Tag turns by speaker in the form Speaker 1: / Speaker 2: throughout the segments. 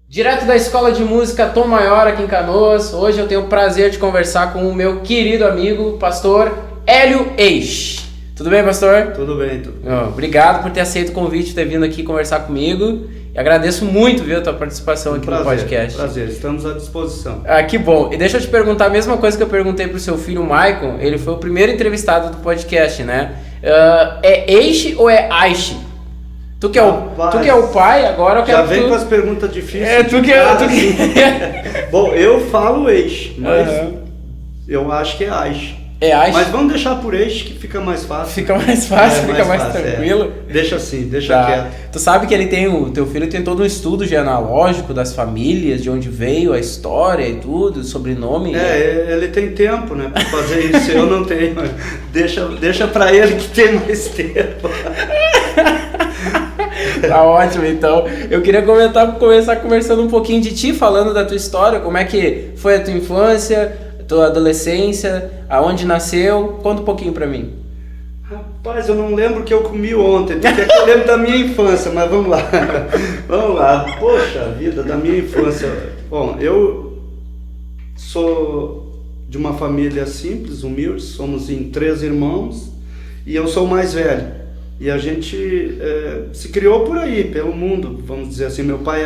Speaker 1: Direto da Escola de Música Tom Maior aqui em Canoas, hoje eu tenho o prazer de conversar com o meu querido amigo, pastor Hélio Eix. Tudo bem, pastor?
Speaker 2: Tudo bem, tudo bem.
Speaker 1: Obrigado por ter aceito o convite, ter vindo aqui conversar comigo. E agradeço muito, viu, a tua participação aqui no podcast.
Speaker 2: Prazer, estamos à disposição.
Speaker 1: Ah, que bom. E deixa eu te perguntar a mesma coisa que eu perguntei pro seu filho, Maicon. Ele foi o primeiro entrevistado do podcast, né? É Eix ou é Aish? Tu que é o pai, agora eu quero
Speaker 2: já vem com as perguntas difíceis. Bom, eu falo Eix, mas eu acho que é Aish.
Speaker 1: É Aish?
Speaker 2: Mas vamos deixar por Eix que fica mais fácil.
Speaker 1: Fica mais fácil, fica mais tranquilo.
Speaker 2: Deixa assim, deixa quieto.
Speaker 1: Tu sabe que o teu filho tem todo um estudo genealógico das famílias, de onde veio a história e tudo, sobrenome.
Speaker 2: Ele tem tempo, né, pra fazer isso. Eu não tenho. Deixa pra ele que tem mais tempo.
Speaker 1: Tá ótimo, então. Eu queria começar conversando um pouquinho de ti, falando da tua história, como é que foi a tua infância, tua adolescência, aonde nasceu. Conta um pouquinho pra mim.
Speaker 2: Rapaz, eu não lembro o que eu comi ontem, porque eu lembro da minha infância, mas vamos lá. Vamos lá. Poxa vida, da minha infância. Bom, eu sou de uma família simples, humilde, somos em 3 irmãos e eu sou o mais velho. E a gente se criou por aí, pelo mundo, vamos dizer assim. Meu pai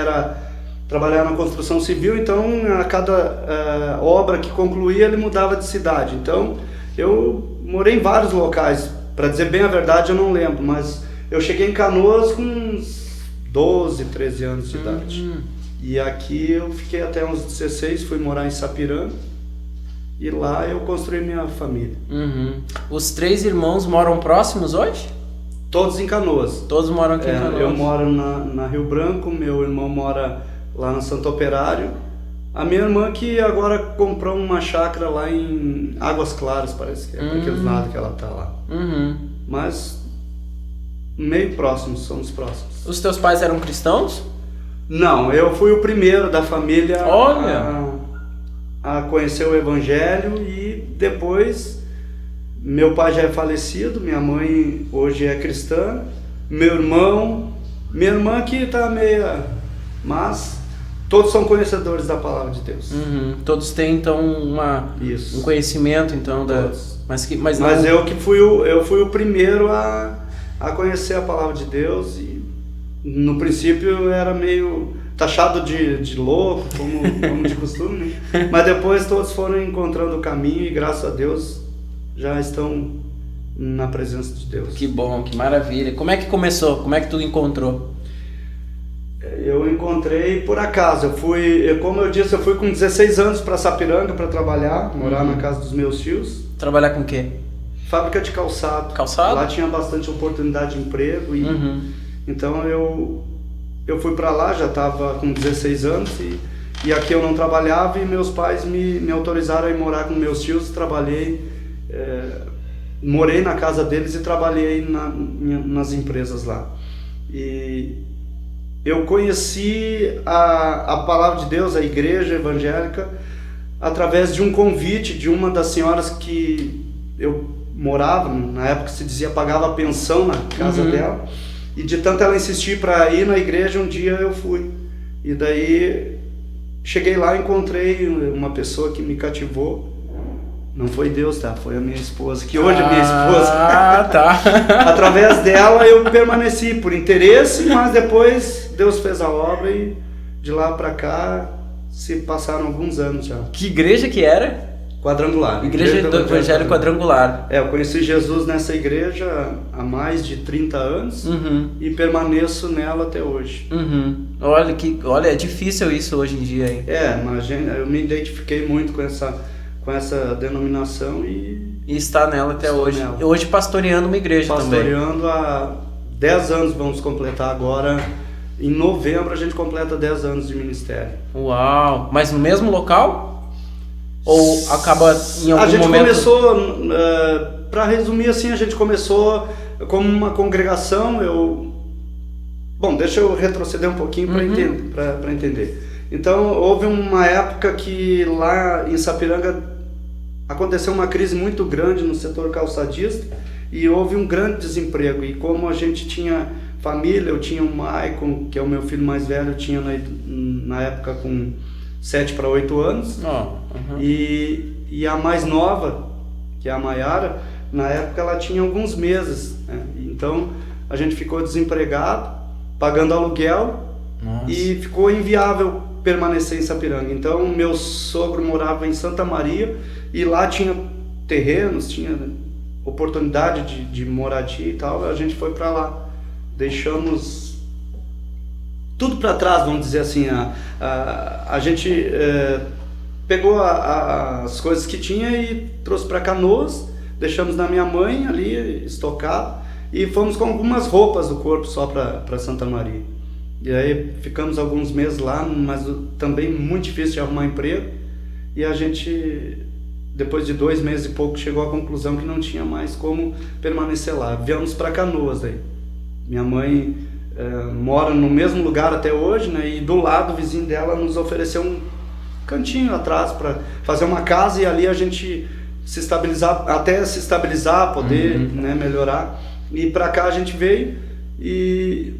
Speaker 2: trabalhava na construção civil, então a cada obra que concluía ele mudava de cidade. Então eu morei em vários locais, para dizer bem a verdade eu não lembro, mas eu cheguei em Canoas com uns 12, 13 anos de idade. E aqui eu fiquei até uns 16, fui morar em Sapiranga e lá eu construí minha família.
Speaker 1: Os 3 irmãos moram próximos hoje?
Speaker 2: Todos em Canoas.
Speaker 1: Todos moram aqui em Canoas.
Speaker 2: Eu moro na Rio Branco, meu irmão mora lá no Santo Operário. A minha irmã que agora comprou uma chácara lá em Águas Claras, parece que é, aqueles lados que ela tá lá. Mas meio próximos, somos próximos.
Speaker 1: Os teus pais eram cristãos?
Speaker 2: Não, eu fui o primeiro da família a conhecer o Evangelho e depois... Meu pai já é falecido, minha mãe hoje é cristã, minha irmã que está meia... Mas todos são conhecedores da palavra de Deus.
Speaker 1: Todos têm então um conhecimento então
Speaker 2: Mas eu fui o primeiro a conhecer a palavra de Deus e no princípio eu era meio taxado de louco, como de costume, né? Mas depois todos foram encontrando o caminho e graças a Deus já estão na presença de Deus.
Speaker 1: Que bom, que maravilha. Como é que começou? Como é que tu encontrou?
Speaker 2: Eu encontrei por acaso. Como eu disse, eu fui com 16 anos para Sapiranga para trabalhar, morar na casa dos meus tios.
Speaker 1: Trabalhar com o quê?
Speaker 2: Fábrica de calçado.
Speaker 1: Calçado?
Speaker 2: Lá tinha bastante oportunidade de emprego. Então eu fui para lá, já estava com 16 anos e aqui eu não trabalhava e meus pais me autorizaram a ir morar com meus tios. Trabalhei. Morei na casa deles e trabalhei nas empresas lá. E eu conheci a palavra de Deus, a igreja evangélica, através de um convite de uma das senhoras que eu morava, na época se dizia pagava pensão na casa dela, e de tanto ela insistir para ir na igreja, um dia eu fui. E daí cheguei lá e encontrei uma pessoa que me cativou. Não foi Deus, tá? Foi a minha esposa, que hoje é minha esposa.
Speaker 1: Tá.
Speaker 2: Através dela eu permaneci por interesse, mas depois Deus fez a obra e de lá pra cá se passaram alguns anos já.
Speaker 1: Que igreja que era?
Speaker 2: Quadrangular.
Speaker 1: Igreja do Evangelho Quadrangular.
Speaker 2: Eu conheci Jesus nessa igreja há mais de 30 anos e permaneço nela até hoje.
Speaker 1: Olha, é difícil isso hoje em dia, hein?
Speaker 2: Imagina, eu me identifiquei muito com essa denominação e
Speaker 1: está nela até hoje. Nela. Hoje pastoreando uma igreja também.
Speaker 2: Pastoreando há 10 anos, vamos completar agora. Em novembro a gente completa 10 anos de ministério.
Speaker 1: Uau! Mas no mesmo local? Ou acaba em algum momento? A gente
Speaker 2: começou, para resumir assim, a gente começou como uma congregação. Bom, deixa eu retroceder um pouquinho para entender. Então, houve uma época que lá em Sapiranga aconteceu uma crise muito grande no setor calçadista e houve um grande desemprego. E como a gente tinha família, eu tinha o Maicon, que é o meu filho mais velho, eu tinha na época com 7 para 8 anos. E a mais nova, que é a Maiara, na época ela tinha alguns meses, né? Então a gente ficou desempregado, pagando aluguel.
Speaker 1: Nossa.
Speaker 2: E ficou inviável permanecer em Sapiranga. Então meu sogro morava em Santa Maria e lá tinha terrenos, tinha oportunidade de moradia e tal. A gente foi para lá, deixamos tudo para trás, vamos dizer assim. A gente pegou as coisas que tinha e trouxe para Canoas, deixamos na minha mãe ali estocado e fomos com algumas roupas do corpo só para Santa Maria. E aí ficamos alguns meses lá, mas também muito difícil de arrumar emprego. E a gente, depois de 2 meses e pouco, chegou à conclusão que não tinha mais como permanecer lá. Viemos para Canoas daí. Minha mãe mora no mesmo lugar até hoje, né? E do lado, o vizinho dela nos ofereceu um cantinho atrás para fazer uma casa e ali a gente se estabilizar, poder né, melhorar. E para cá a gente veio.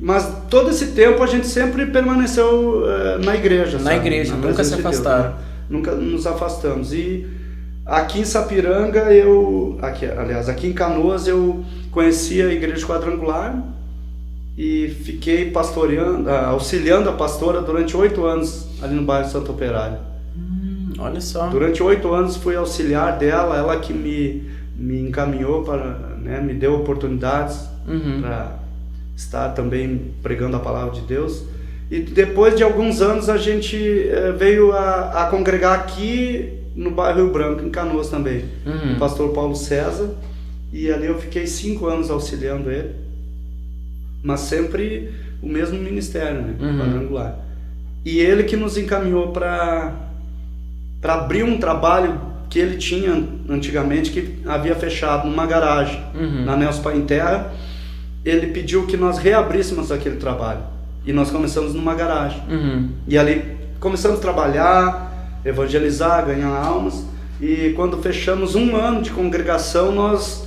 Speaker 2: Mas todo esse tempo a gente sempre permaneceu na igreja.
Speaker 1: Na igreja, nunca se afastaram.
Speaker 2: Deus, né? Nunca nos afastamos. E aqui em Sapiranga, aqui em Canoas, eu conheci a igreja quadrangular e fiquei auxiliando a pastora durante 8 anos ali no bairro Santo Operário.
Speaker 1: Olha só.
Speaker 2: Durante 8 anos fui auxiliar dela, ela que me encaminhou me deu oportunidades para estar também pregando a palavra de Deus. E depois de alguns anos a gente veio a congregar aqui no bairro Rio Branco, em Canoas também, o pastor Paulo César, e ali eu fiquei 5 anos auxiliando ele, mas sempre o mesmo ministério, né, quadrangular. E ele que nos encaminhou para abrir um trabalho que ele tinha antigamente, que havia fechado numa garagem, na Nelson Pai em Terra. Ele pediu que nós reabríssemos aquele trabalho. E nós começamos numa garagem. E ali começamos a trabalhar, evangelizar, ganhar almas. E quando fechamos 1 ano de congregação, nós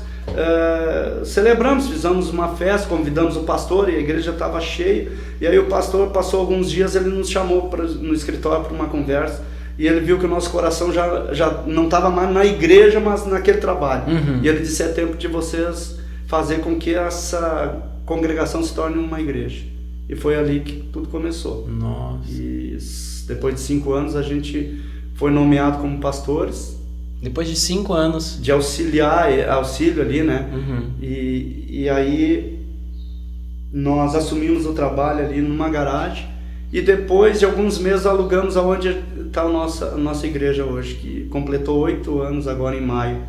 Speaker 2: celebramos, fizemos uma festa, convidamos o pastor e a igreja estava cheia. E aí o pastor passou alguns dias, ele nos chamou no escritório para uma conversa. E ele viu que o nosso coração já não estava mais na igreja, mas naquele trabalho. E ele disse: é tempo de vocês fazer com que essa congregação se torne uma igreja. E foi ali que tudo começou.
Speaker 1: Nossa.
Speaker 2: E depois de 5 anos a gente foi nomeado como pastores.
Speaker 1: Depois de 5 anos.
Speaker 2: De auxílio ali, né? E aí nós assumimos o trabalho ali numa garagem. E depois de alguns meses alugamos aonde está a nossa igreja hoje, que completou 8 anos agora em maio.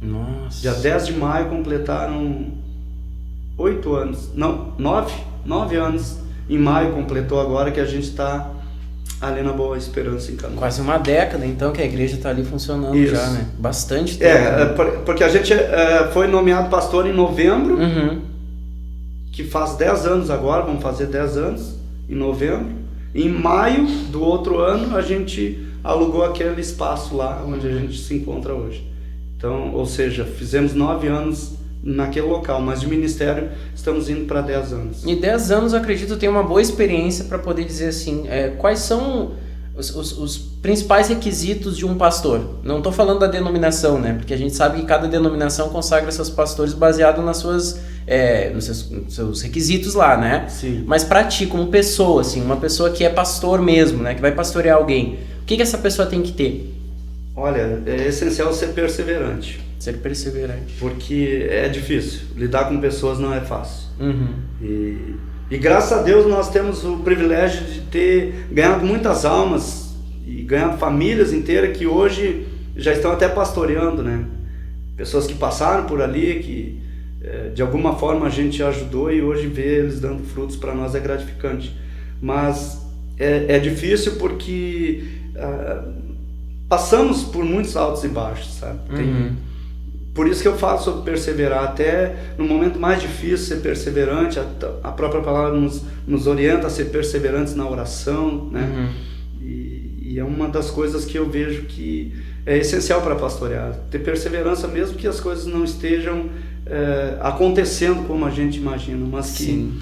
Speaker 1: Nossa.
Speaker 2: Dia 10 de maio completaram 8 anos, não, 9 anos. Em maio completou agora, que a gente está ali na Boa Esperança em Canoas.
Speaker 1: Quase uma década então que a igreja está ali funcionando. Isso. Já, né? Bastante tempo.
Speaker 2: Porque a gente foi nomeado pastor em novembro, que faz 10 anos agora, vamos fazer 10 anos em novembro. Em maio do outro ano a gente alugou aquele espaço lá onde a gente se encontra hoje. Então, ou seja, fizemos 9 anos naquele local, mas de ministério estamos indo para 10 anos.
Speaker 1: E 10 anos, eu acredito, tem uma boa experiência para poder dizer assim, quais são os principais requisitos de um pastor. Não estou falando da denominação, né? Porque a gente sabe que cada denominação consagra seus pastores baseado nas suas, nos seus requisitos lá, né?
Speaker 2: Sim.
Speaker 1: Mas para ti, como pessoa, assim, uma pessoa que é pastor mesmo, né? Que vai pastorear alguém, o que essa pessoa tem que ter?
Speaker 2: Olha, é essencial ser perseverante.
Speaker 1: Ser perseverante.
Speaker 2: Porque é difícil. Lidar com pessoas não é fácil. E graças a Deus nós temos o privilégio de ter ganhado muitas almas e ganhado famílias inteiras que hoje já estão até pastoreando, né? Pessoas que passaram por ali, que de alguma forma a gente ajudou e hoje ver eles dando frutos para nós é gratificante. Mas é difícil porque passamos por muitos altos e baixos, sabe? Por isso que eu falo sobre perseverar, até no momento mais difícil ser perseverante. A própria palavra nos orienta a ser perseverantes na oração, né? E é uma das coisas que eu vejo que é essencial para pastorear, ter perseverança mesmo que as coisas não estejam acontecendo como a gente imagina, mas que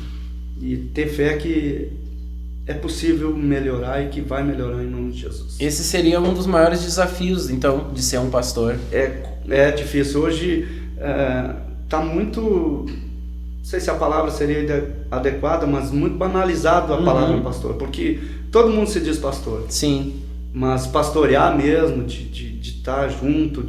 Speaker 2: e ter fé que é possível melhorar e que vai melhorar em nome de Jesus.
Speaker 1: Esse seria um dos maiores desafios, então, de ser um pastor.
Speaker 2: É difícil. Hoje está muito, não sei se a palavra seria adequada, mas muito banalizado a palavra pastor, porque todo mundo se diz pastor.
Speaker 1: Sim.
Speaker 2: Mas pastorear mesmo, de estar junto,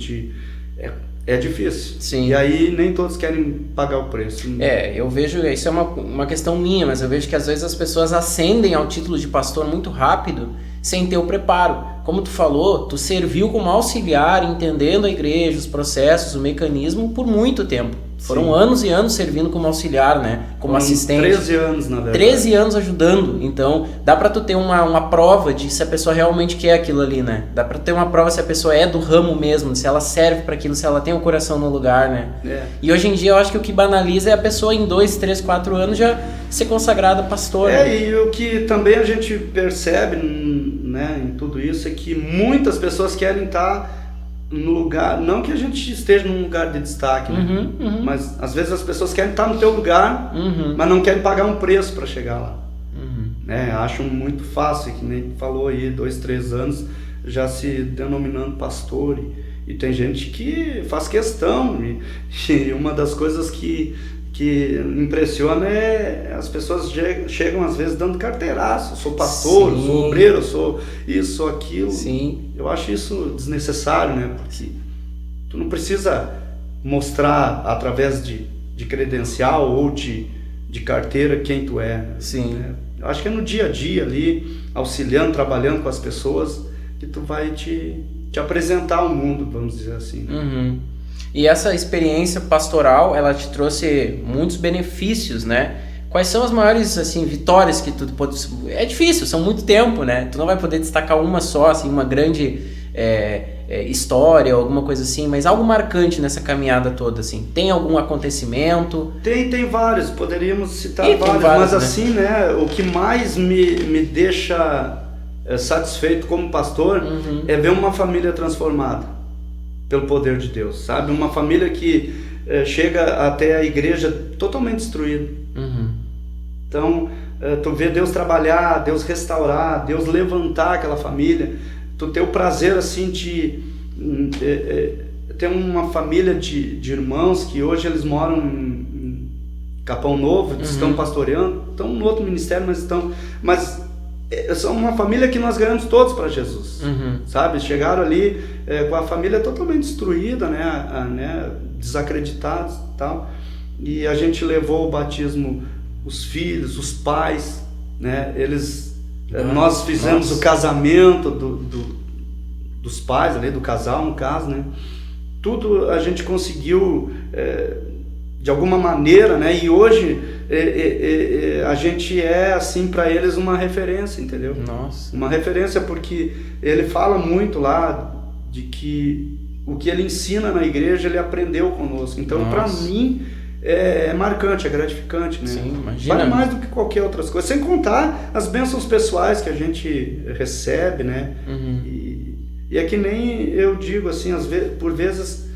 Speaker 2: é difícil.
Speaker 1: Sim.
Speaker 2: E aí nem todos querem pagar o preço.
Speaker 1: Eu vejo, isso é uma questão minha, mas eu vejo que às vezes as pessoas ascendem ao título de pastor muito rápido, sem ter o preparo. Como tu falou, tu serviu como auxiliar, entendendo a igreja, os processos, o mecanismo, por muito tempo. Foram
Speaker 2: Sim.
Speaker 1: anos e anos servindo como auxiliar, né? Como assistente.
Speaker 2: 13 anos, na verdade.
Speaker 1: 13 anos ajudando. Então, dá pra tu ter uma prova de se a pessoa realmente quer aquilo ali, né? Dá pra ter uma prova se a pessoa é do ramo mesmo, se ela serve pra aquilo, se ela tem o coração no lugar, né? E hoje em dia eu acho que o que banaliza é a pessoa em 2, 3, 4 anos já ser consagrada pastor. Né?
Speaker 2: E o que também a gente percebe, né, em tudo isso é que muitas pessoas querem estar no lugar, não que a gente esteja num lugar de destaque, né? Mas às vezes as pessoas querem estar no teu lugar, mas não querem pagar um preço para chegar lá. Acham muito fácil, que nem falou aí, 2, 3 anos já se denominando pastor, e tem gente que faz questão, e uma das coisas que impressiona as pessoas chegam às vezes dando carteiraço, sou pastor,
Speaker 1: Sim.
Speaker 2: sou obreiro, sou isso, sou aquilo.
Speaker 1: Sim.
Speaker 2: Eu acho isso desnecessário, né? Porque tu não precisa mostrar através de credencial ou de carteira quem tu é.
Speaker 1: Sim.
Speaker 2: Eu acho que é no dia a dia ali, auxiliando, trabalhando com as pessoas, que tu vai te apresentar ao mundo, vamos dizer assim.
Speaker 1: E essa experiência pastoral, ela te trouxe muitos benefícios, né? Quais são as maiores, assim, vitórias que tu pode... É difícil, são muito tempo, né? Tu não vai poder destacar uma só, assim, uma grande história, alguma coisa assim, mas algo marcante nessa caminhada toda, assim. Tem algum acontecimento?
Speaker 2: Tem vários, poderíamos citar
Speaker 1: vários,
Speaker 2: mas
Speaker 1: né?
Speaker 2: assim, né? O que mais me deixa satisfeito como pastor é ver uma família transformada pelo poder de Deus, sabe? Uma família que chega até a igreja totalmente destruída. Então, tu vê Deus trabalhar, Deus restaurar, Deus levantar aquela família, tu ter o prazer assim de ter uma família de irmãos que hoje eles moram em Capão Novo, estão pastoreando, estão no outro ministério, mas são uma família que nós ganhamos todos para Jesus, sabe? Chegaram ali com a família totalmente destruída, né? Desacreditados e tal, e a gente levou o batismo, os filhos, os pais, né? Nós fizemos o casamento dos pais ali, do casal no caso, né? Tudo a gente conseguiu de alguma maneira, né? E hoje a gente é assim para eles uma referência, entendeu?
Speaker 1: Nossa.
Speaker 2: Uma referência porque ele fala muito lá de que o que ele ensina na igreja ele aprendeu conosco. Então para mim é marcante, é gratificante, né?
Speaker 1: Sim, imagina.
Speaker 2: Vale mais do que qualquer outra coisa, sem contar as bênçãos pessoais que a gente recebe, né? E é que nem eu digo assim, por vezes,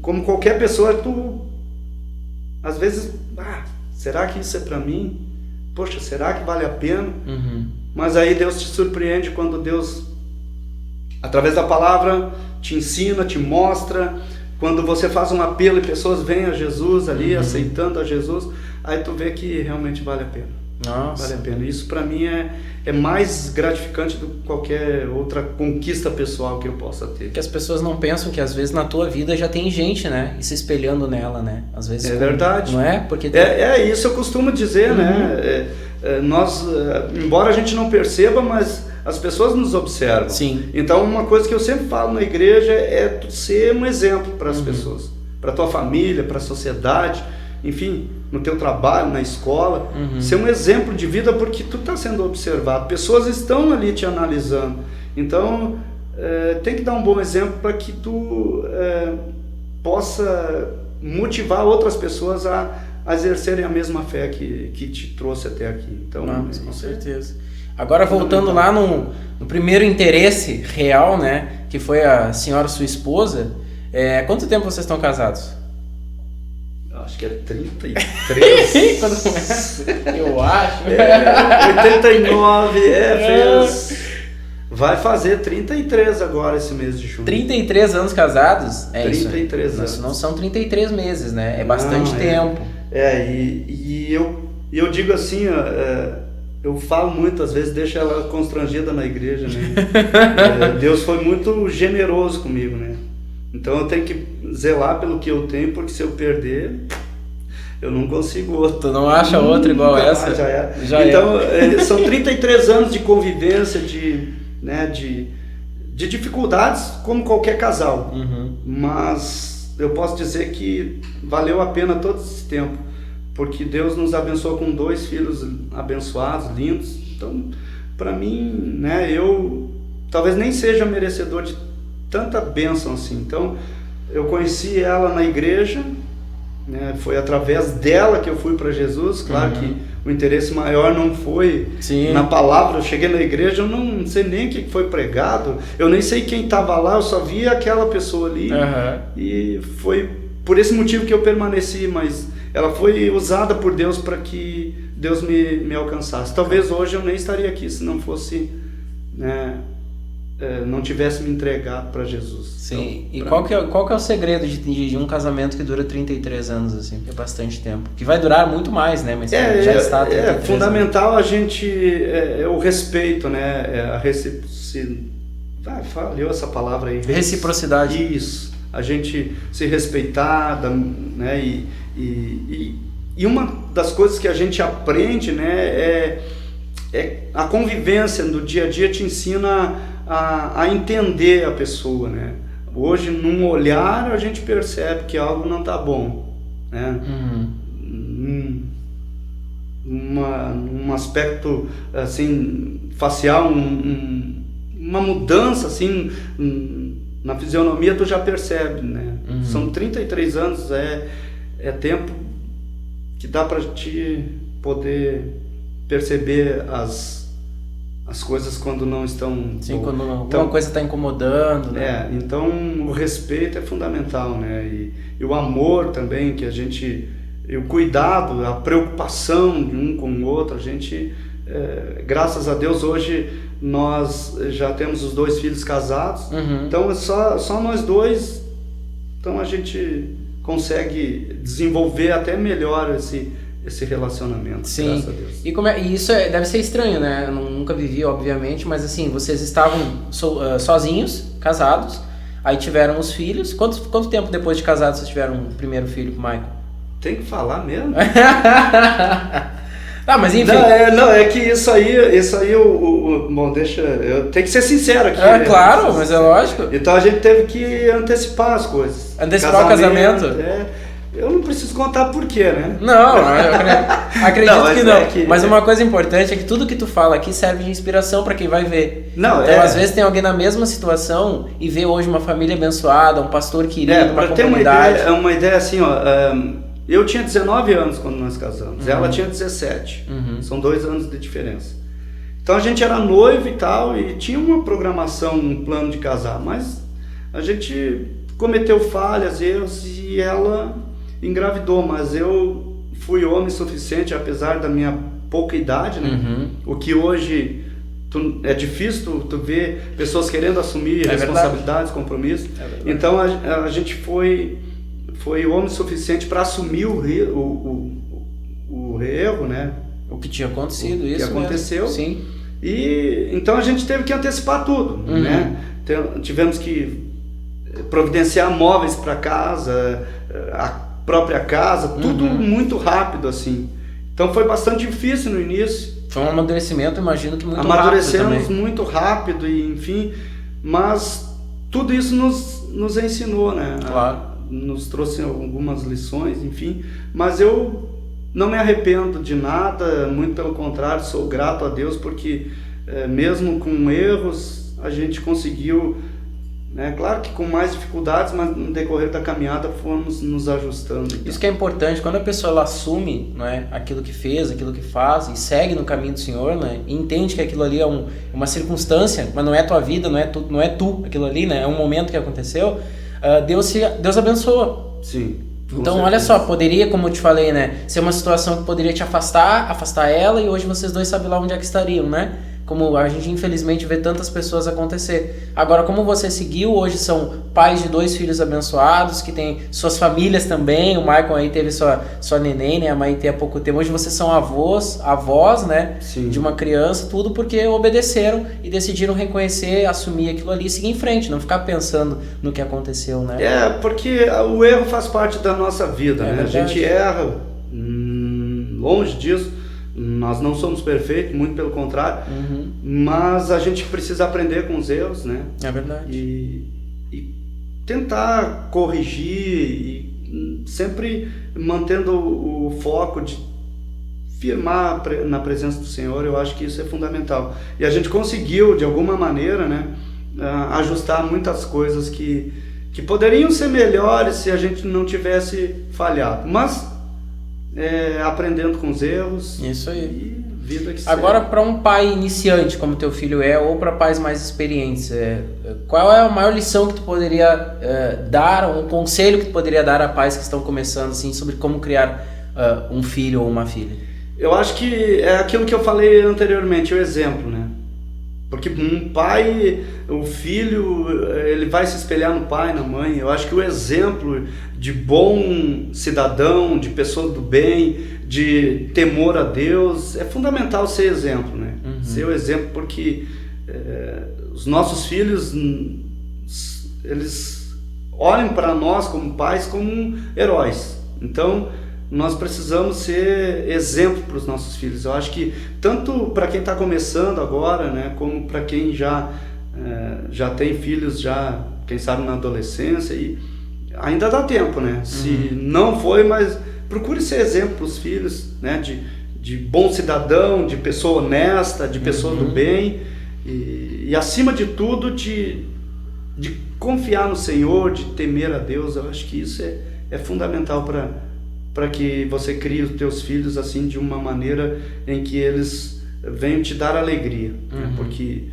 Speaker 2: como qualquer pessoa, tu às vezes, será que isso é para mim? Poxa, será que vale a pena? Mas aí Deus te surpreende quando Deus, através da palavra, te ensina, te mostra. Quando você faz um apelo e pessoas vêm a Jesus ali, aceitando a Jesus, aí tu vê que realmente vale a pena.
Speaker 1: Nossa.
Speaker 2: Vale a pena. Isso para mim é mais gratificante do que qualquer outra conquista pessoal que eu possa ter.
Speaker 1: Porque as pessoas não pensam que às vezes na tua vida já tem gente, né? E se espelhando nela, né? Às vezes.
Speaker 2: Verdade.
Speaker 1: Não é? Porque
Speaker 2: isso eu costumo dizer, né? Nós, embora a gente não perceba, mas as pessoas nos observam.
Speaker 1: Sim.
Speaker 2: Então uma coisa que eu sempre falo na igreja é tu ser um exemplo para as pessoas, para tua família, para a sociedade, enfim, no teu trabalho, na escola, ser um exemplo de vida porque tu está sendo observado, pessoas estão ali te analisando, então tem que dar um bom exemplo para que tu possa motivar outras pessoas a exercerem a mesma fé que te trouxe até aqui. Então,
Speaker 1: com certeza. Agora voltando lá no primeiro interesse real, né, que foi a senhora sua esposa, quanto tempo vocês estão casados?
Speaker 2: Acho que é 33.
Speaker 1: Quando começa, eu acho.
Speaker 2: 89, fez... Vai fazer 33 agora esse mês de junho.
Speaker 1: 33 anos casados?
Speaker 2: 33 anos.
Speaker 1: Isso não são 33 meses, né? É bastante tempo.
Speaker 2: E eu digo assim, eu falo muito, às vezes deixo ela constrangida na igreja, né? Deus foi muito generoso comigo, né? Então eu tenho que zelar pelo que eu tenho, porque se eu perder, eu não consigo outro.
Speaker 1: Tu não acha outra igual essa?
Speaker 2: Já então, são 33 anos de convivência, de dificuldades, como qualquer casal. Mas eu posso dizer que valeu a pena todo esse tempo, porque Deus nos abençoou com 2 filhos abençoados, lindos. Então, para mim, né, eu talvez nem seja merecedor de tanta bênção assim. Então, eu conheci ela na igreja, né, foi através dela que eu fui para Jesus. Claro que o interesse maior não foi na palavra. Eu cheguei na igreja, eu não sei nem o que foi pregado, eu nem sei quem estava lá, eu só via aquela pessoa ali. E foi por esse motivo que eu permaneci, mas ela foi usada por Deus para que Deus me alcançasse. Talvez hoje eu nem estaria aqui se não fosse, né, não tivesse me entregado para Jesus.
Speaker 1: Sim. Então, qual que é o segredo de um casamento que dura 33 anos, assim? Que é bastante tempo. Que vai durar muito mais, né? Mas já está 33
Speaker 2: É fundamental anos. A gente... o respeito, né? A reciprocidade. Falhou essa palavra aí.
Speaker 1: Reciprocidade.
Speaker 2: Isso. A gente se respeitar, né? E uma das coisas que a gente aprende, né? A convivência do dia a dia te ensina a entender a pessoa, né? Hoje, num olhar, a gente percebe que algo não está bom, né? Um aspecto assim facial, uma mudança assim na fisionomia, tu já percebe, né? São 33 anos, é tempo que dá para te poder perceber as coisas quando não estão...
Speaker 1: Sim, quando alguma coisa está incomodando, né?
Speaker 2: Então o respeito é fundamental, né? E o amor também, que a gente... E o cuidado, a preocupação de um com o outro, a gente... graças a Deus, hoje nós já temos os 2 filhos casados, então é só nós 2, então a gente consegue desenvolver até melhor esse relacionamento.
Speaker 1: Sim.
Speaker 2: Graças a Deus.
Speaker 1: E isso deve ser estranho, né? Eu nunca vivi, obviamente, mas assim, vocês estavam sozinhos, casados, aí tiveram os filhos. Quanto tempo depois de casados vocês tiveram o primeiro filho com o Michael?
Speaker 2: Tem que falar mesmo?
Speaker 1: Mas enfim.
Speaker 2: Não, é que isso aí bom, eu tenho que ser sincero aqui.
Speaker 1: Claro, mas é lógico.
Speaker 2: Então a gente teve que antecipar as coisas.
Speaker 1: Antecipar o casamento?
Speaker 2: Eu não preciso contar por quê, né?
Speaker 1: Não, eu acredito que não. Mas uma coisa importante é que tudo que tu fala aqui serve de inspiração para quem vai ver. Então, às vezes tem alguém na mesma situação e vê hoje uma família abençoada, um pastor querido, uma comunidade.
Speaker 2: Ter uma ideia assim, ó, eu tinha 19 anos quando nós casamos, ela tinha 17. São 2 anos de diferença. Então a gente era noivo e tal, e tinha uma programação, um plano de casar, mas a gente cometeu falhas, erros, e ela engravidou, mas eu fui homem suficiente, apesar da minha pouca idade, né? O que hoje é difícil tu ver pessoas querendo assumir responsabilidades, compromissos. Então a gente foi homem suficiente para assumir o erro, né?
Speaker 1: O que tinha acontecido, isso
Speaker 2: que aconteceu.
Speaker 1: Sim.
Speaker 2: E então a gente teve que antecipar tudo, né? Tivemos que providenciar móveis para casa, a própria casa, tudo muito rápido assim. Então foi bastante difícil no início.
Speaker 1: Foi um amadurecimento, imagino que muito rápido.
Speaker 2: Amadurecemos muito rápido, e enfim, mas tudo isso nos ensinou, né?
Speaker 1: Claro.
Speaker 2: Nos trouxe algumas lições, enfim, mas eu não me arrependo de nada, muito pelo contrário, sou grato a Deus, porque mesmo com erros a gente conseguiu, né? Claro que com mais dificuldades, mas no decorrer da caminhada fomos nos ajustando. Então.
Speaker 1: Isso que é importante, quando a pessoa ela assume, não é, aquilo que fez, aquilo que faz, e segue no caminho do Senhor, né, e entende que aquilo ali é uma circunstância, mas não é tua vida, não é tu aquilo ali, né, é um momento que aconteceu, Deus abençoa.
Speaker 2: Sim.
Speaker 1: Então, olha só, poderia, como eu te falei, né, ser uma situação que poderia te afastar ela, e hoje vocês dois sabem lá onde é que estariam, né? Como a gente infelizmente vê tantas pessoas acontecer. Agora, como você seguiu, hoje são pais de 2 filhos abençoados, que têm suas famílias também. O Michael aí teve sua neném, né? A mãe tem há pouco tempo. Hoje vocês são avós, né?
Speaker 2: Sim.
Speaker 1: De uma criança, tudo porque obedeceram e decidiram reconhecer, assumir aquilo ali e seguir em frente, não ficar pensando no que aconteceu, né?
Speaker 2: Porque o erro faz parte da nossa vida, né?
Speaker 1: Verdade.
Speaker 2: A gente erra, longe disso. Nós não somos perfeitos, muito pelo contrário, mas a gente precisa aprender com os erros, né?
Speaker 1: É verdade.
Speaker 2: E tentar corrigir, e sempre mantendo o foco de firmar na presença do Senhor. Eu acho que isso é fundamental. E a gente conseguiu, de alguma maneira, né, ajustar muitas coisas que poderiam ser melhores se a gente não tivesse falhado. Mas aprendendo com os erros.
Speaker 1: Isso aí.
Speaker 2: E vida que
Speaker 1: Agora, para um pai iniciante como teu filho ou para pais mais experientes, qual é a maior lição que tu poderia dar, um conselho que tu poderia dar a pais que estão começando, assim, sobre como criar um filho ou uma filha?
Speaker 2: Eu acho que é aquilo que eu falei anteriormente, o exemplo, né? Porque um pai, o filho, ele vai se espelhar no pai, na mãe. Eu acho que o exemplo de bom cidadão, de pessoa do bem, de temor a Deus, é fundamental ser exemplo, né? Ser o exemplo, porque os nossos filhos, eles olham para nós como pais como heróis. Então, nós precisamos ser exemplo para os nossos filhos. Eu acho que tanto para quem está começando agora, né, como para quem já tem filhos, já quem sabe na adolescência, e ainda dá tempo, né? Se não foi, mas procure ser exemplo para os filhos, né, de bom cidadão, de pessoa honesta, de pessoa do bem, e acima de tudo de confiar no Senhor, de temer a Deus. Eu acho que isso é fundamental para que você crie os teus filhos assim, de uma maneira em que eles venham te dar alegria, né? Porque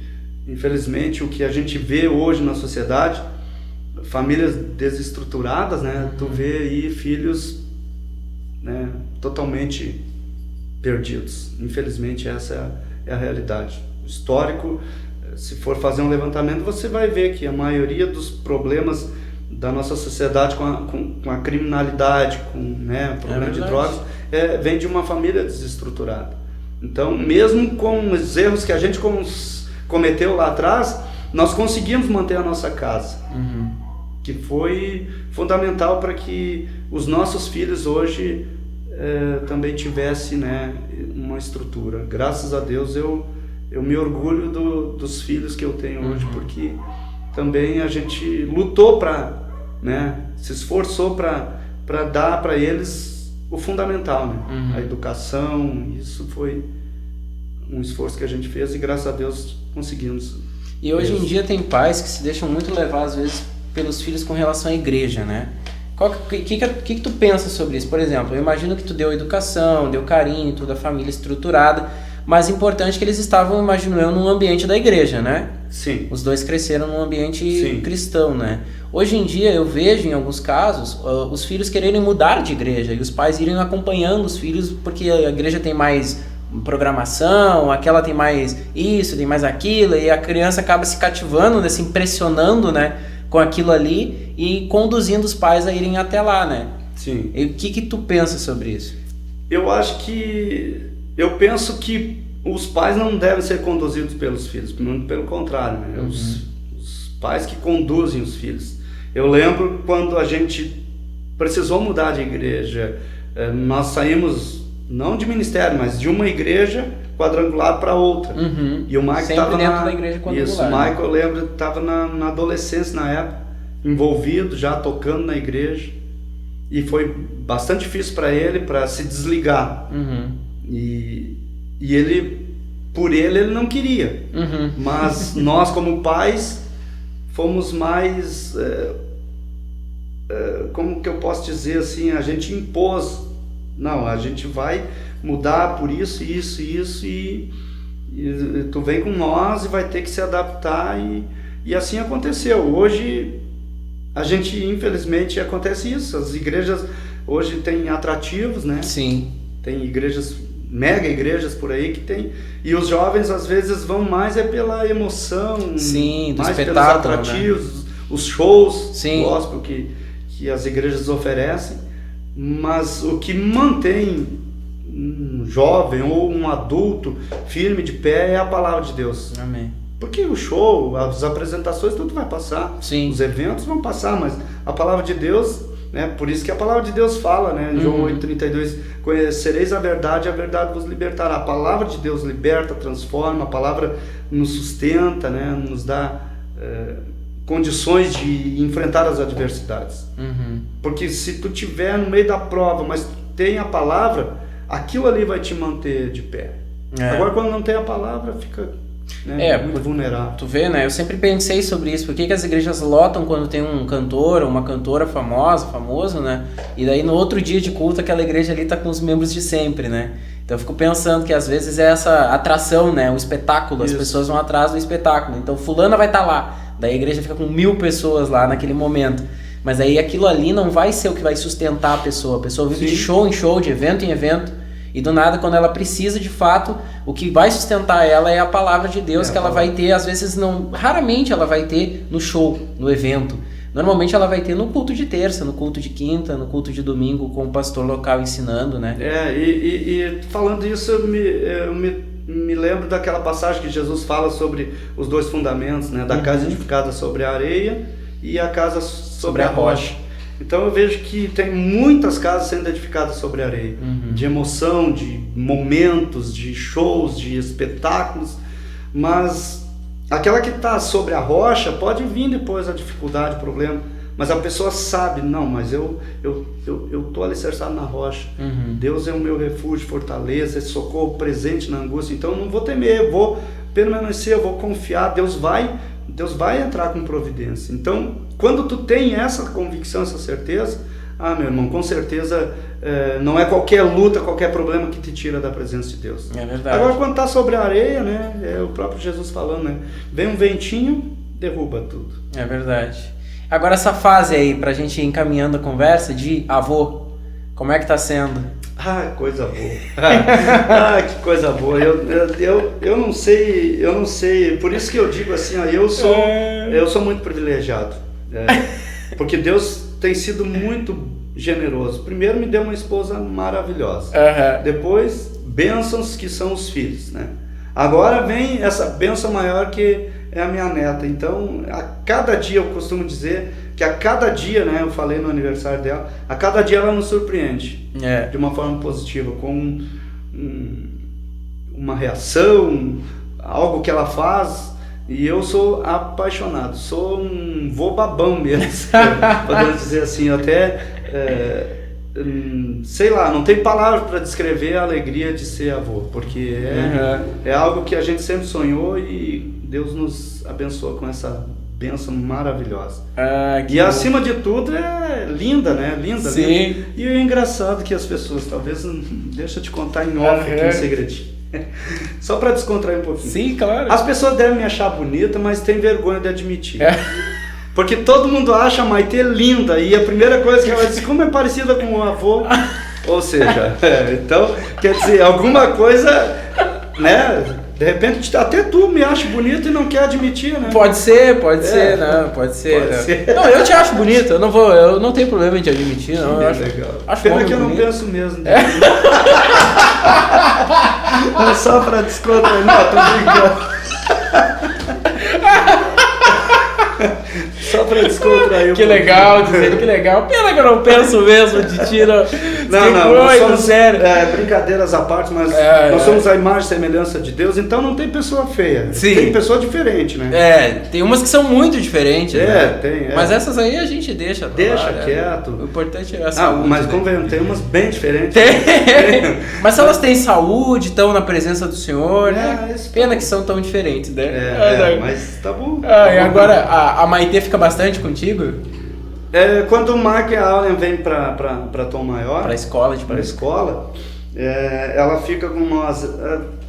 Speaker 2: infelizmente o que a gente vê hoje na sociedade, famílias desestruturadas, né? Tu vê aí filhos, né, totalmente perdidos. Infelizmente essa é a realidade. O histórico, se for fazer um levantamento, você vai ver que a maioria dos problemas da nossa sociedade com a criminalidade, com, né, problema de drogas, vem de uma família desestruturada. Então, mesmo com os erros que a gente cometeu lá atrás, nós conseguimos manter a nossa casa, que foi fundamental para que os nossos filhos hoje também tivessem, né, uma estrutura. Graças a Deus eu me orgulho dos filhos que eu tenho hoje, porque também a gente lutou para, né, se esforçou para dar para eles o fundamental, né? A educação. Isso foi um esforço que a gente fez e graças a Deus conseguimos.
Speaker 1: E hoje em dia tem pais que se deixam muito levar às vezes pelos filhos com relação à igreja, né? O que tu pensa sobre isso? Por exemplo, eu imagino que tu deu educação, deu carinho, toda a família estruturada, mas importante que eles estavam, imagino eu, num ambiente da igreja, né?
Speaker 2: Sim.
Speaker 1: Os dois cresceram num ambiente cristão, né? Hoje em dia eu vejo, em alguns casos, os filhos quererem mudar de igreja e os pais irem acompanhando os filhos porque a igreja tem mais programação, aquela tem mais isso, tem mais aquilo, e a criança acaba se cativando, né, se impressionando, né, com aquilo ali e conduzindo os pais a irem até lá, né?
Speaker 2: Sim.
Speaker 1: E o que tu pensa sobre isso?
Speaker 2: Eu penso que os pais não devem ser conduzidos pelos filhos, muito pelo contrário, né? Os pais que conduzem os filhos. Eu lembro quando a gente precisou mudar de igreja, nós saímos não de ministério, mas de uma igreja quadrangular para outra. E o Michael estava
Speaker 1: dentro da igreja quadrangular.
Speaker 2: Isso, o Michael, eu lembro, estava na adolescência na época, envolvido, já tocando na igreja, e foi bastante difícil para ele para se desligar. E ele, por ele não queria, mas nós como pais fomos mais, como que eu posso dizer assim, a gente impôs, não, a gente vai mudar por isso, e tu vem com nós e vai ter que se adaptar, e assim aconteceu. Hoje a gente, infelizmente, acontece isso, as igrejas hoje tem atrativos, né?
Speaker 1: Sim.
Speaker 2: Tem igrejas, mega igrejas por aí que tem, e os jovens às vezes vão mais pela emoção,
Speaker 1: sim, do
Speaker 2: mais
Speaker 1: espetáculo,
Speaker 2: pelos atrativos, né? Os shows,
Speaker 1: sim,
Speaker 2: gospel que as igrejas oferecem, mas o que mantém um jovem ou um adulto firme de pé é a palavra de Deus.
Speaker 1: Amém.
Speaker 2: Porque o show, as apresentações, tudo vai passar,
Speaker 1: sim,
Speaker 2: os eventos vão passar, mas a palavra de Deus, né? Por isso que a palavra de Deus fala, né? Em João 8,32, conhecereis a verdade vos libertará. A palavra de Deus liberta, transforma, a palavra nos sustenta, né? Nos dá condições de enfrentar as adversidades. Porque se tu tiver no meio da prova, mas tem a palavra, aquilo ali vai te manter de pé. Agora, quando não tem a palavra, fica... né, muito vulnerável.
Speaker 1: Tu vê, né? Eu sempre pensei sobre isso. Por que as igrejas lotam quando tem um cantor ou uma cantora famoso, né? E daí no outro dia de culto aquela igreja ali tá com os membros de sempre, né? Então eu fico pensando que às vezes é essa atração, né? O espetáculo, as pessoas vão atrás do espetáculo. Então fulana vai estar lá. Daí a igreja fica com 1000 pessoas lá naquele momento. Mas aí aquilo ali não vai ser o que vai sustentar a pessoa. A pessoa vive de show em show, de evento em evento. E do nada, quando ela precisa de fato, o que vai sustentar ela é a palavra de Deus, que ela vai ter, às vezes não, raramente ela vai ter no show, no evento. Normalmente ela vai ter no culto de terça, no culto de quinta, no culto de domingo, com o pastor local ensinando, né?
Speaker 2: E falando isso, eu me lembro daquela passagem que Jesus fala sobre os dois fundamentos, né? Da casa edificada sobre a areia e a casa sobre a rocha. Então eu vejo que tem muitas casas sendo edificadas sobre a areia, de emoção, de momentos, de shows, de espetáculos, mas aquela que está sobre a rocha pode vir depois a dificuldade, o problema, mas a pessoa sabe, não, mas eu estou alicerçado na rocha, Deus é o meu refúgio, fortaleza, socorro presente na angústia, então eu não vou temer, eu vou permanecer, eu vou confiar, Deus vai entrar com providência. Então, quando tu tem essa convicção, essa certeza, meu irmão, com certeza não é qualquer luta, qualquer problema que te tira da presença de Deus.
Speaker 1: É verdade.
Speaker 2: Agora, quando tá sobre a areia, né, é o próprio Jesus falando, né, vem um ventinho, derruba tudo.
Speaker 1: É verdade. Agora essa fase aí, pra gente ir encaminhando a conversa de avô, como é que tá sendo?
Speaker 2: Coisa boa. Que coisa boa. Eu não sei, por isso que eu digo assim, eu sou muito privilegiado. Porque Deus tem sido muito generoso. Primeiro me deu uma esposa maravilhosa. Depois, bênçãos que são os filhos, né? Agora vem essa bênção maior que é a minha neta. Então, a cada dia, eu costumo dizer que a cada dia, né, eu falei no aniversário dela, a cada dia ela nos surpreende de uma forma positiva, com uma reação, algo que ela faz, e eu sou apaixonado, sou um vô babão mesmo, podemos dizer assim, até, sei lá, não tem palavras para descrever a alegria de ser avô, porque é algo que a gente sempre sonhou e Deus nos abençoa com essa bênção maravilhosa. E acima de tudo é linda, né? Linda.
Speaker 1: Sim.
Speaker 2: Linda. E é engraçado que as pessoas, talvez, deixa eu te contar em off aqui um segredinho. Só para descontrair um pouquinho.
Speaker 1: Sim, claro.
Speaker 2: As pessoas devem me achar bonita, mas tem vergonha de admitir. Porque todo mundo acha a Maitê linda e a primeira coisa que ela diz, como é parecida com o avô. Ou seja, então, quer dizer, alguma coisa, né? De repente, até tu me acha bonito e não quer admitir, né?
Speaker 1: Pode ser, não, pode ser. Não, eu te acho bonito, eu não tenho problema em te admitir, não. Eu acho
Speaker 2: legal.
Speaker 1: Acho
Speaker 2: Pena que eu
Speaker 1: bonito.
Speaker 2: não penso mesmo. Só pra descontrair, não, tô brincando. Só pra descontrair.
Speaker 1: Que legal, dizer que legal. Pena que eu não penso mesmo de ti, não.
Speaker 2: Não somos, sério. Brincadeiras à parte, mas nós somos a imagem e semelhança de Deus, então não tem pessoa feia.
Speaker 1: Sim.
Speaker 2: Tem pessoa diferente, né?
Speaker 1: Tem umas que são muito diferentes, né?
Speaker 2: Tem.
Speaker 1: Mas essas aí a gente deixa
Speaker 2: quieto.
Speaker 1: O importante é a saúde.
Speaker 2: Mas convenhamos, tem umas bem diferentes.
Speaker 1: Tem. Mas se elas têm saúde, estão na presença do Senhor, né? Pena que são tão diferentes, né?
Speaker 2: Mas tá bom.
Speaker 1: E agora, a Maitê fica bastante contigo?
Speaker 2: Quando o Mark e a Allen vêm para Tom Maior,
Speaker 1: para a escola,
Speaker 2: ela fica com nós.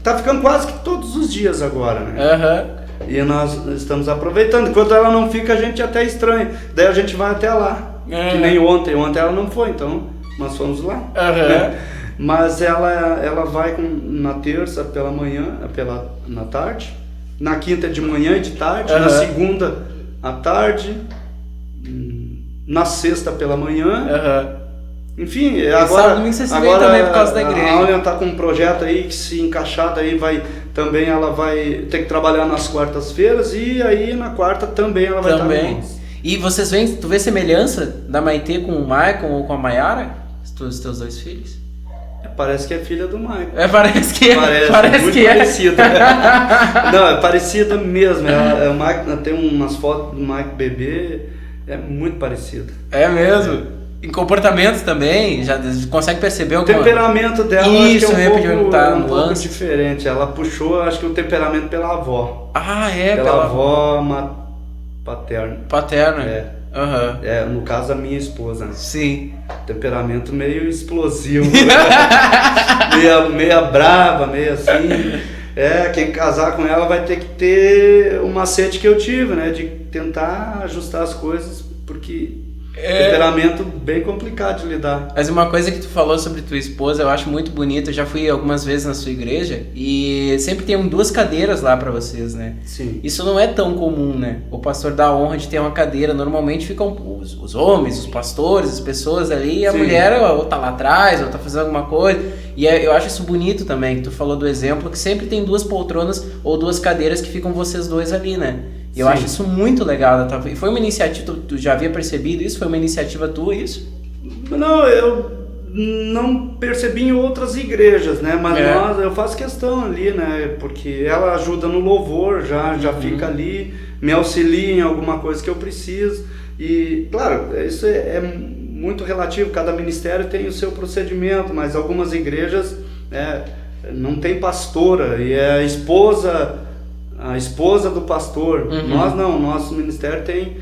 Speaker 2: Tá ficando quase que todos os dias agora, né? E nós estamos aproveitando. Enquanto ela não fica, a gente até estranha. Daí a gente vai até lá. Que nem ontem ela não foi, então nós fomos lá.
Speaker 1: Uhum.
Speaker 2: Mas ela vai na terça pela manhã, na tarde, na quinta de manhã e de tarde, na segunda à tarde, na sexta pela manhã. Enfim, agora
Speaker 1: domingo você se vê também por causa da igreja.
Speaker 2: A Alia está com um projeto aí que, se encaixar, daí ela vai ter que trabalhar nas quartas-feiras, e aí na quarta também ela vai estar com nós.
Speaker 1: E vocês tu vê semelhança da Maitê com o Maicon ou com a Maiara? Os teus dois filhos?
Speaker 2: Parece que é filha do Maicon.
Speaker 1: Parece que é.
Speaker 2: Parece muito parecida. Não, é parecida mesmo. O Maicon tem umas fotos do Maicon bebê, é muito parecida.
Speaker 1: É mesmo? Em comportamento também, já consegue perceber
Speaker 2: o temperamento dela.
Speaker 1: Isso,
Speaker 2: acho que é
Speaker 1: um
Speaker 2: pouco diferente. Ela puxou, acho que o temperamento pela avó. Pela avó paterna. No caso, a minha esposa.
Speaker 1: Sim.
Speaker 2: Temperamento meio explosivo. meia brava, meio assim. Quem casar com ela vai ter que ter o macete que eu tive, né? De tentar ajustar as coisas, porque temperamento bem complicado de lidar.
Speaker 1: Mas uma coisa que tu falou sobre tua esposa, eu acho muito bonito. Eu já fui algumas vezes na sua igreja e sempre tem 2 cadeiras lá pra vocês, né?
Speaker 2: Sim.
Speaker 1: Isso não é tão comum, né? O pastor dá a honra de ter uma cadeira. Normalmente ficam os homens, os pastores, as pessoas ali, e a mulher ou tá lá atrás, ou tá fazendo alguma coisa. E eu acho isso bonito também, que tu falou do exemplo, que sempre tem 2 poltronas ou 2 cadeiras que ficam vocês dois ali, né? E eu acho isso muito legal. Foi uma iniciativa, tu já havia percebido isso? Foi uma iniciativa tua isso?
Speaker 2: Não, eu não percebi em outras igrejas, né? Mas eu faço questão ali, né? Porque ela ajuda no louvor, já fica ali, me auxilia em alguma coisa que eu preciso. E, claro, isso é muito relativo, cada ministério tem o seu procedimento, mas algumas igrejas não tem pastora, e é a esposa do pastor. Nós não, nosso ministério tem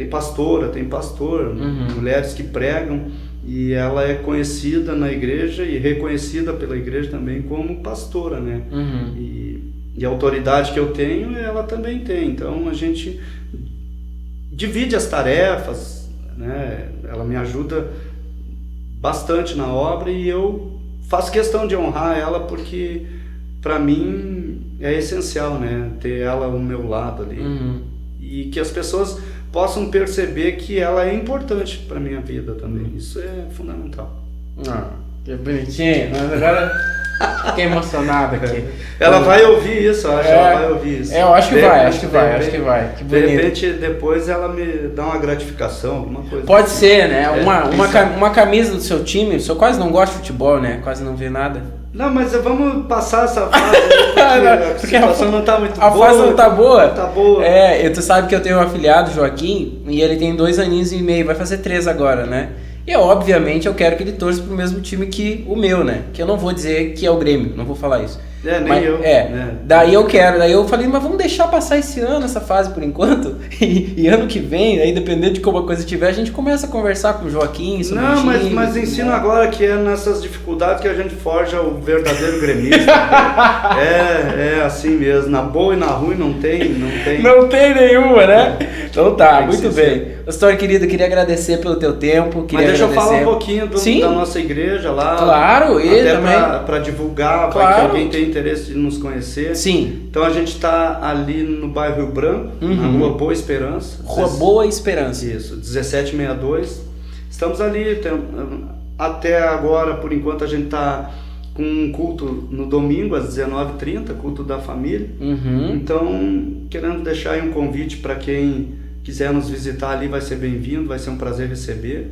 Speaker 2: pastora, tem pastor, mulheres que pregam, e ela é conhecida na igreja e reconhecida pela igreja também como pastora, né? E a autoridade que eu tenho, ela também tem. Então a gente divide as tarefas, né? Ela me ajuda bastante na obra, e eu faço questão de honrar ela, porque para mim é essencial, né? Ter ela ao meu lado ali. E que as pessoas possam perceber que ela é importante para minha vida também. Isso é fundamental.
Speaker 1: Que bonitinho. Mas agora fiquei emocionado aqui.
Speaker 2: Ela vai ouvir isso, eu acho. Ela vai ouvir isso.
Speaker 1: Eu acho que vai. Que bonito.
Speaker 2: De repente, depois ela me dá uma gratificação, alguma coisa.
Speaker 1: Pode ser, né? Uma camisa do seu time. O senhor quase não gosta de futebol, né? Quase não vê nada.
Speaker 2: Não, mas vamos passar essa fase, porque a situação não tá muito boa.
Speaker 1: A fase não tá boa?
Speaker 2: Não tá boa.
Speaker 1: Tu sabe que eu tenho um afilhado, Joaquim, e ele tem 2 aninhos e meio, vai fazer 3 agora, né? E obviamente eu quero que ele torça pro mesmo time que o meu, né? Que eu não vou dizer que é o Grêmio, não vou falar isso.
Speaker 2: Nem eu.
Speaker 1: Daí eu falei, mas vamos deixar passar esse ano, essa fase por enquanto, e ano que vem, aí dependendo de como a coisa tiver, a gente começa a conversar com o Joaquim sobre o time.
Speaker 2: Mas ensina agora que é nessas dificuldades que a gente forja o verdadeiro gremista. É assim mesmo, na boa e na ruim não tem.
Speaker 1: Não tem nenhuma, né? Então tá, muito bem. Pastor querido, queria agradecer pelo teu tempo.
Speaker 2: Mas deixa eu falar um pouquinho da nossa igreja lá.
Speaker 1: Claro, e também.
Speaker 2: Para divulgar, para que alguém tenha interesse de nos conhecer.
Speaker 1: Sim.
Speaker 2: Então a gente está ali no bairro Rio Branco, na Rua Boa Esperança.
Speaker 1: Rua Boa Esperança.
Speaker 2: Isso, 1762. Estamos ali, até agora, por enquanto, a gente está com um culto no domingo, às 19h30, culto da família. Então, querendo deixar aí um convite para quem quiser nos visitar ali, vai ser bem-vindo, vai ser um prazer receber.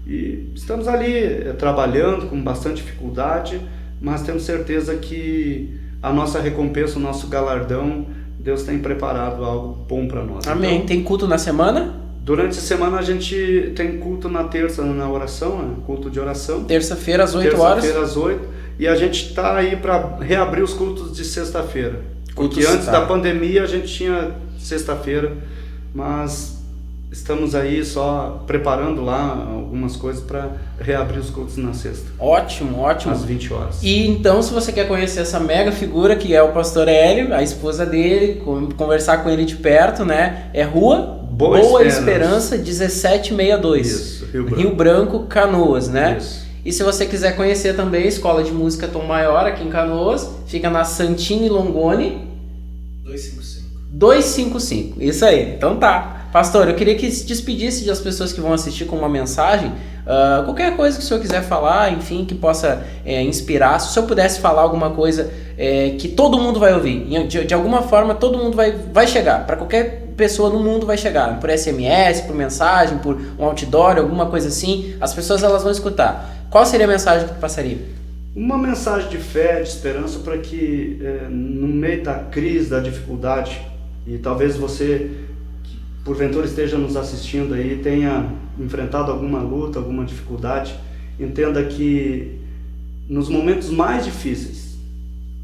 Speaker 2: E estamos ali trabalhando com bastante dificuldade, mas temos certeza que a nossa recompensa, o nosso galardão, Deus tem preparado algo bom para nós.
Speaker 1: Amém. Então, tem culto na semana?
Speaker 2: Durante a semana a gente tem culto na terça, na oração, né? Culto de oração.
Speaker 1: Terça-feira às 8 horas.
Speaker 2: Terça-feira às 8. E a gente está aí para reabrir os cultos de sexta-feira. Porque antes da pandemia a gente tinha sexta-feira, mas estamos aí só preparando lá algumas coisas para reabrir os cultos na sexta.
Speaker 1: Ótimo.
Speaker 2: Às 20 horas.
Speaker 1: E então, se você quer conhecer essa mega figura que é o pastor Hélio, a esposa dele, conversar com ele de perto, né? É Rua Boa Esperança 1762.
Speaker 2: Isso,
Speaker 1: Rio Branco, Canoas, né?
Speaker 2: Isso.
Speaker 1: E se você quiser conhecer também a Escola de Música Tom Maior aqui em Canoas, fica na Santini Longoni 255, isso aí, então tá. Pastor, eu queria que se despedisse das pessoas que vão assistir com uma mensagem, qualquer coisa que o senhor quiser falar, enfim, que possa inspirar. Se o senhor pudesse falar alguma coisa que todo mundo vai ouvir, de alguma forma todo mundo vai chegar, para qualquer pessoa no mundo vai chegar, por SMS, por mensagem, por um outdoor, alguma coisa assim, as pessoas elas vão escutar. Qual seria a mensagem que tu passaria?
Speaker 2: Uma mensagem de fé, de esperança, para que no meio da crise, da dificuldade, e talvez você, que porventura esteja nos assistindo aí, tenha enfrentado alguma luta, alguma dificuldade, entenda que nos momentos mais difíceis,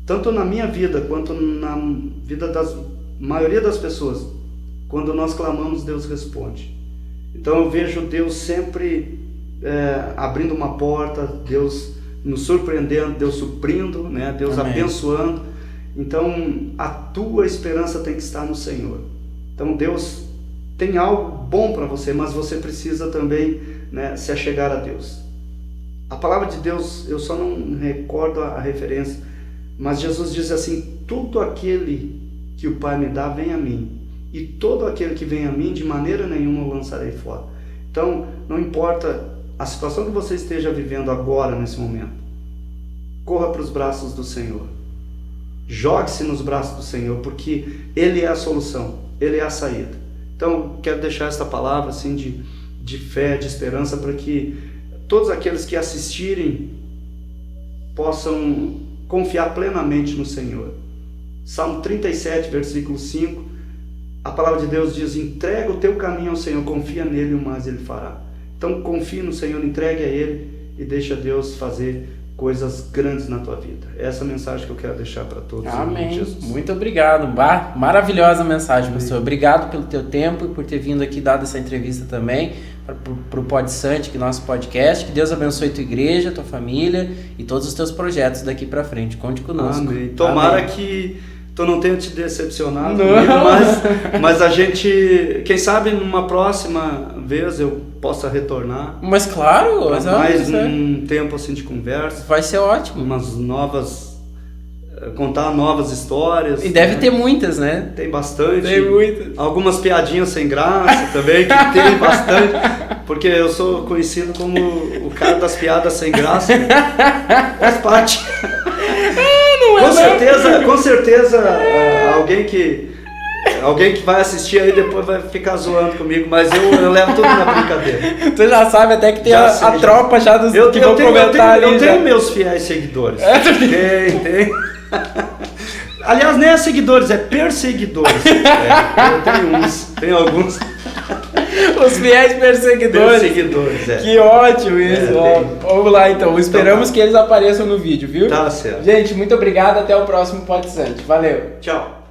Speaker 2: tanto na minha vida quanto na vida da maioria das pessoas, quando nós clamamos, Deus responde. Então eu vejo Deus sempre abrindo uma porta, Deus nos surpreendendo, Deus suprindo, né? Deus Amém. Abençoando. Então a tua esperança tem que estar no Senhor. Então Deus tem algo bom para você, mas você precisa também, né, se achegar a Deus. A palavra de Deus, eu só não recordo a referência, mas Jesus diz assim: todo aquele que o Pai me dá vem a mim, e todo aquele que vem a mim de maneira nenhuma o lançarei fora. Então não importa a situação que você esteja vivendo agora, nesse momento, corra para os braços do Senhor. Jogue-se nos braços do Senhor, porque Ele é a solução, Ele é a saída. Então, quero deixar esta palavra assim, de fé, de esperança, para que todos aqueles que assistirem possam confiar plenamente no Senhor. Salmo 37, versículo 5, a palavra de Deus diz: entrega o teu caminho ao Senhor, confia nele e o mais Ele fará. Então confie no Senhor, entregue a Ele e deixa Deus fazer coisas grandes na tua vida. Essa é a mensagem que eu quero deixar para todos.
Speaker 1: Amém. Jesus. Muito obrigado. Maravilhosa mensagem,
Speaker 2: Amém.
Speaker 1: Pastor. Obrigado pelo teu tempo e por ter vindo aqui dado essa entrevista também para o Pod Sante, que é nosso podcast. Que Deus abençoe tua igreja, tua família e todos os teus projetos daqui para frente. Conte conosco.
Speaker 2: Amém. Tomara
Speaker 1: Amém.
Speaker 2: Que tu não tenha te decepcionado comigo, mas a gente, quem sabe numa próxima vez eu possa retornar.
Speaker 1: Mas claro,
Speaker 2: mais um tempo assim de conversa.
Speaker 1: Vai ser ótimo.
Speaker 2: Contar novas histórias.
Speaker 1: E deve ter muitas, né?
Speaker 2: Tem bastante.
Speaker 1: Tem muitas.
Speaker 2: Algumas piadinhas sem graça também, que tem bastante. Porque eu sou conhecido como o cara das piadas sem graça. Faz parte. Com certeza alguém que vai assistir aí depois vai ficar zoando comigo, mas eu levo tudo na brincadeira.
Speaker 1: Tu já sabe até que tem a tropa já dos que vão comentar ali.
Speaker 2: Eu tenho meus fiéis seguidores. Tem. Aliás, nem é seguidores, é perseguidores. Eu tenho alguns.
Speaker 1: Os fiéis perseguidores. Que ótimo isso. Vamos lá então. Esperamos que eles apareçam no vídeo, viu?
Speaker 2: Tá certo.
Speaker 1: Gente, muito obrigado. Até o próximo Pod Sante. Valeu.
Speaker 2: Tchau.